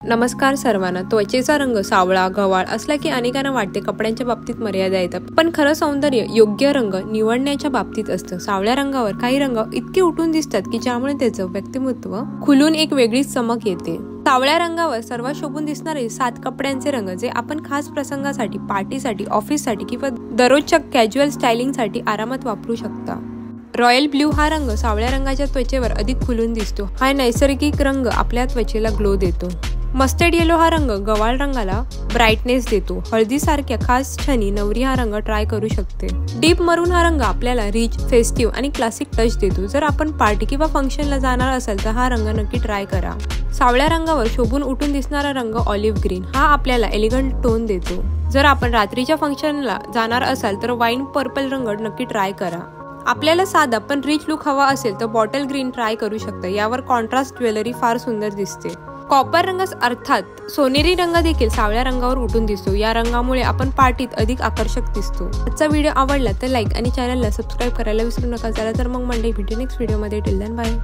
नमस्कार सर्वांना। त्वचेचा रंग सावळा गव्हाळ असला की अनेकांना वाटते कपड्यांच्या बाबतीत मर्यादा येतात, पण खरं सौंदर्य योग्य रंग निवडण्याच्या बाबतीत असतं। सावळ्या रंगावर काही रंग इतके उठून दिसतात की ज्यामुळे त्याचं व्यक्तिमत्व खुलून एक वेगळीच चमक येते। सावळ्या रंगावर सर्वात शोभून दिसणारे 7 कपड्यांचे रंग जे आपण खास प्रसंगासाठी, पार्टीसाठी, ऑफिससाठी किंवा दररोजच्या कॅज्युअल स्टायलिंगसाठी आरामात वापरू शकता। रॉयल ब्ल्यू हा रंग सावळ्या रंगाच्या त्वचेवर अधिक खुलून दिसतो। हा नैसर्गिक रंग आपल्या त्वचेला ग्लो देतो। मस्टर्ड येलो हा रंग गव्हाळ रंगाला ब्राईटनेस देतो। हळदी सारख्या खास क्षणी नवरी हा रंग ट्राय करू शकते। डीप मरून हा रंग आपल्याला रिच, फेस्टिव्ह आणि क्लासिक टच देतो। जर आपण पार्टी किंवा फंक्शनला जाणार असाल तर हा रंग नक्की ट्राय करा। सावळ्या रंगावर शोभून उठून दिसणारा रंग ऑलिव्ह ग्रीन हा आपल्याला एलिगंट टोन देतो। जर आपण रात्रीच्या फंक्शनला जाणार असाल तर वाईन पर्पल रंग नक्की ट्राय करा। आपल्याला साधा पण रिच लुक हवा असेल तर बॉटल ग्रीन ट्राय करू शकता। यावर कॉन्ट्रास्ट ज्वेलरी फार सुंदर दिसते। कॉपर रंग अर्थात सोनेरी रंग देखील सावळ्या रंगावर उठून दिसतो। या रंगामुळे आपण पार्टीत अधिक आकर्षक दिसतो। आजचा व्हिडिओ आवडला तर लाईक आणि चॅनलला सबस्क्राईब करायला विसरू नका। चला तर मग मंडळी, भेटू नेक्स्ट व्हिडिओमध्ये। Till then bye.